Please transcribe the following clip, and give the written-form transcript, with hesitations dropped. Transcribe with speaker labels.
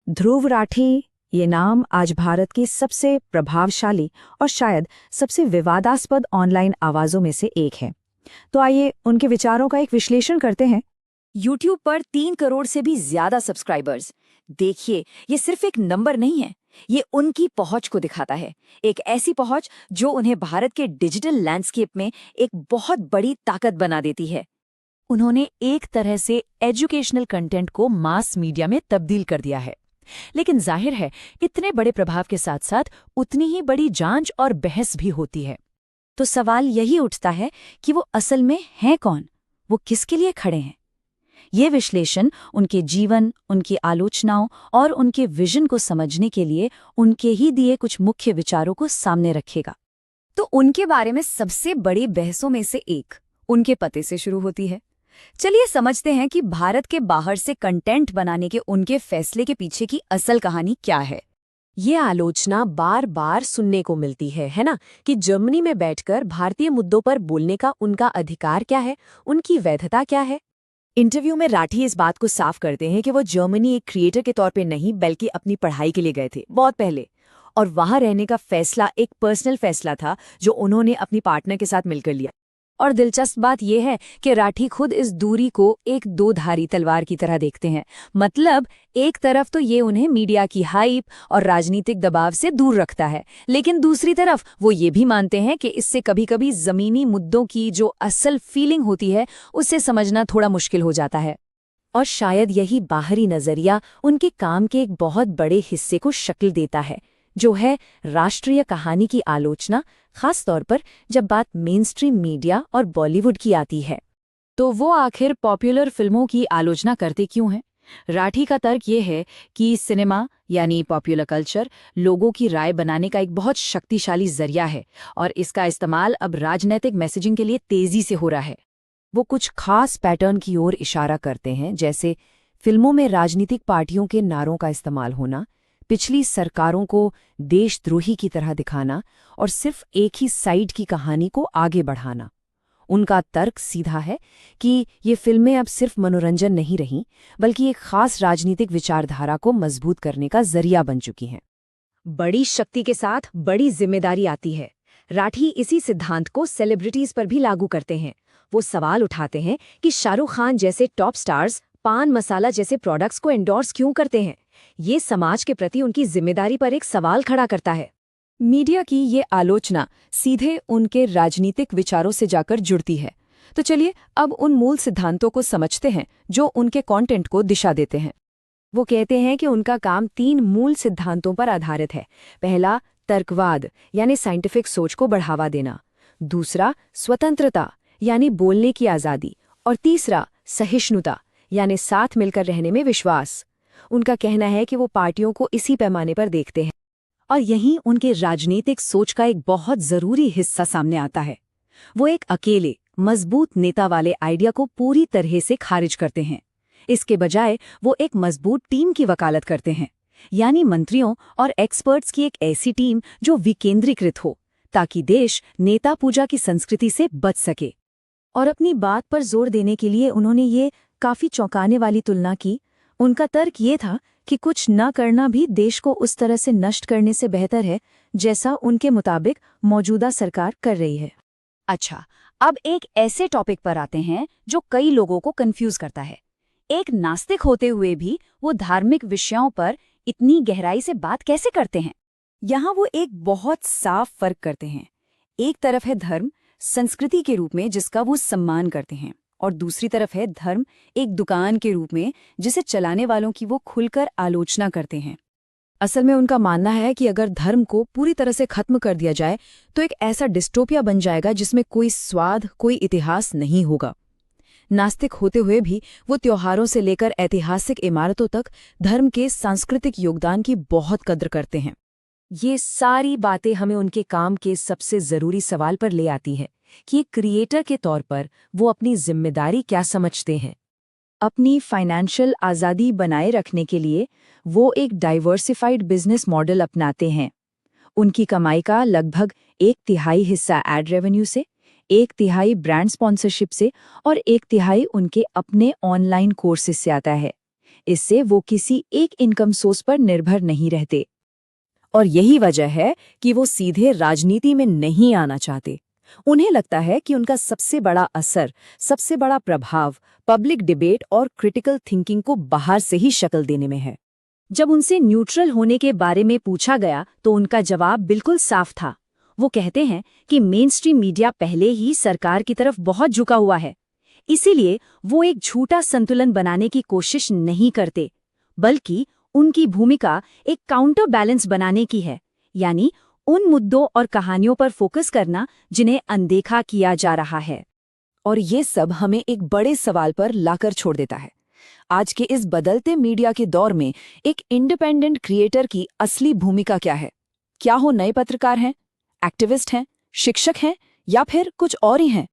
Speaker 1: ध्रुव राठी ये नाम आज भारत की सबसे प्रभावशाली और शायद सबसे विवादास्पद ऑनलाइन आवाज़ों में से एक है। तो आइए उनके विचारों का एक विश्लेषण करते हैं।
Speaker 2: यूट्यूब पर 3 करोड़ से भी ज्यादा सब्सक्राइबर्स। देखिए, ये सिर्फ एक नंबर नहीं है, ये उनकी पहुंच को दिखाता है। एक ऐसी पहुंच जो उन्हें भारत के डिजिटल लैंडस्केप में एक बहुत बड़ी ताकत बना देती है। उन्होंने एक तरह से एजुकेशनल कंटेंट को मास मीडिया में तब्दील कर दिया है। लेकिन जाहिर है, इतने बड़े प्रभाव के साथ साथ उतनी ही बड़ी जांच और बहस भी होती है। तो सवाल यही उठता है कि वो असल में हैं कौन, वो किसके लिए खड़े हैं। ये विश्लेषण उनके जीवन, उनकी आलोचनाओं और उनके विजन को समझने के लिए उनके ही दिए कुछ मुख्य विचारों को सामने रखेगा। तो उनके बारे में सबसे बड़ी बहसों में से एक उनके पते से शुरू होती है। चलिए समझते हैं कि भारत के बाहर से कंटेंट बनाने के उनके फैसले के पीछे की असल कहानी क्या है।
Speaker 3: ये आलोचना बार बार सुनने को मिलती है ना, कि जर्मनी में बैठकर भारतीय मुद्दों पर बोलने का उनका अधिकार क्या है, उनकी वैधता क्या है।
Speaker 2: इंटरव्यू में राठी इस बात को साफ करते हैं कि वो जर्मनी एक क्रिएटर के तौर पे नहीं बल्कि अपनी पढ़ाई के लिए गए थे बहुत पहले, और वहां रहने का फैसला एक पर्सनल फैसला था जो उन्होंने अपनी पार्टनर के साथ मिलकर लिया। और दिलचस्प बात यह है कि राठी खुद इस दूरी को एक दो-धारी तलवार की तरह देखते हैं। मतलब एक तरफ तो ये उन्हें मीडिया की हाइप और राजनीतिक दबाव से दूर रखता है, लेकिन दूसरी तरफ वो ये भी मानते हैं कि इससे कभी-कभी जमीनी मुद्दों की जो असल फीलिंग होती है उसे समझना थोड़ा मुश्किल हो जाता है। और शायद यही बाहरी नजरिया उनके काम के एक बहुत बड़े हिस्से को शक्ल देता है, जो है राष्ट्रीय कहानी की आलोचना, खास तौर पर जब बात मेनस्ट्रीम मीडिया और बॉलीवुड की आती है। तो वो आखिर पॉपुलर फिल्मों की आलोचना करते क्यों हैं? राठी का तर्क ये है कि सिनेमा यानी पॉपुलर कल्चर लोगों की राय बनाने का एक बहुत शक्तिशाली जरिया है, और इसका इस्तेमाल अब राजनीतिक मैसेजिंग के लिए तेजी से हो रहा है। वो कुछ खास पैटर्न की ओर इशारा करते हैं, जैसे फिल्मों में राजनीतिक पार्टियों के नारों का इस्तेमाल होना, पिछली सरकारों को देशद्रोही की तरह दिखाना और सिर्फ एक ही साइड की कहानी को आगे बढ़ाना। उनका तर्क सीधा है कि ये फिल्में अब सिर्फ मनोरंजन नहीं रहीं, बल्कि एक खास राजनीतिक विचारधारा को मजबूत करने का जरिया बन चुकी हैं। बड़ी शक्ति के साथ बड़ी जिम्मेदारी आती है। राठी इसी सिद्धांत को सेलिब्रिटीज पर भी लागू करते हैं। वो सवाल उठाते हैं कि शाहरुख खान जैसे टॉप स्टार्स पान मसाला जैसे प्रोडक्ट्स को एंडोर्स क्यों करते हैं। ये समाज के प्रति उनकी जिम्मेदारी पर एक सवाल खड़ा करता है। मीडिया की ये आलोचना सीधे उनके राजनीतिक विचारों से जाकर जुड़ती है। तो चलिए अब उन मूल सिद्धांतों को समझते हैं जो उनके कंटेंट को दिशा देते हैं। वो कहते हैं कि उनका काम 3 मूल सिद्धांतों पर आधारित है। पहला, तर्कवाद यानी साइंटिफिक सोच को बढ़ावा देना। दूसरा, स्वतंत्रता यानी बोलने की आज़ादी। और तीसरा, सहिष्णुता यानी साथ मिलकर रहने में विश्वास। उनका कहना है कि वो पार्टियों को इसी पैमाने पर देखते हैं, और यहीं उनके राजनीतिक सोच का एक बहुत जरूरी हिस्सा सामने आता है। वो एक अकेले मजबूत नेता वाले आइडिया को पूरी तरह से खारिज करते हैं। इसके बजाय वो एक मजबूत टीम की वकालत करते हैं, यानी मंत्रियों और एक्सपर्ट्स की एक ऐसी टीम जो विकेंद्रीकृत हो, ताकि देश नेता पूजा की संस्कृति से बच सके। और अपनी बात पर जोर देने के लिए उन्होंने ये काफी चौंकाने वाली तुलना की। उनका तर्क ये था कि कुछ न करना भी देश को उस तरह से नष्ट करने से बेहतर है जैसा उनके मुताबिक मौजूदा सरकार कर रही है। अच्छा, अब एक ऐसे टॉपिक पर आते हैं जो कई लोगों को कंफ्यूज करता है। एक नास्तिक होते हुए भी वो धार्मिक विषयों पर इतनी गहराई से बात कैसे करते हैं? यहाँ वो एक बहुत साफ फर्क करते हैं। एक तरफ है धर्म संस्कृति के रूप में जिसका वो सम्मान करते हैं, और दूसरी तरफ है धर्म एक दुकान के रूप में जिसे चलाने वालों की वो खुलकर आलोचना करते हैं। असल में उनका मानना है कि अगर धर्म को पूरी तरह से खत्म कर दिया जाए तो एक ऐसा डिस्टोपिया बन जाएगा जिसमें कोई स्वाद, कोई इतिहास नहीं होगा। नास्तिक होते हुए भी वो त्योहारों से लेकर ऐतिहासिक इमारतों तक धर्म के सांस्कृतिक योगदान की बहुत कद्र करते हैं। ये सारी बातें हमें उनके काम के सबसे जरूरी सवाल पर ले आती है कि एक क्रिएटर के तौर पर वो अपनी जिम्मेदारी क्या समझते हैं। अपनी फाइनेंशियल आज़ादी बनाए रखने के लिए वो एक डाइवर्सिफाइड बिजनेस मॉडल अपनाते हैं। उनकी कमाई का लगभग 1/3 हिस्सा एड रेवेन्यू से, 1/3 ब्रांड स्पॉन्सरशिप से और 1/3 उनके अपने ऑनलाइन कोर्सेज से आता है।
Speaker 1: इससे वो किसी एक इनकम सोर्स पर निर्भर नहीं रहते।
Speaker 2: और यही वजह है कि वो सीधे राजनीति में नहीं आना चाहते। उन्हें लगता है कि उनका सबसे बड़ा असर, सबसे बड़ा प्रभाव पब्लिक डिबेट और क्रिटिकल थिंकिंग को बाहर से ही शक्ल देने में है।
Speaker 1: जब उनसे न्यूट्रल होने के बारे में पूछा गया तो उनका जवाब बिल्कुल साफ था। वो कहते हैं कि मेनस्ट्रीम मीडिया पहले ही सरकार की तरफ बहुत झुका हुआ है, इसीलिए वो एक झूठा संतुलन बनाने की कोशिश नहीं करते, बल्कि उनकी भूमिका एक काउंटर बैलेंस बनाने की है, यानी उन मुद्दों और कहानियों पर फोकस करना जिन्हें अनदेखा किया जा रहा है।
Speaker 2: और ये सब हमें एक बड़े सवाल पर लाकर छोड़ देता है। आज के इस बदलते मीडिया के दौर में एक इंडिपेंडेंट क्रिएटर की असली भूमिका क्या है? क्या वो नए पत्रकार हैं, एक्टिविस्ट हैं, शिक्षक हैं या फिर कुछ और ही हैं?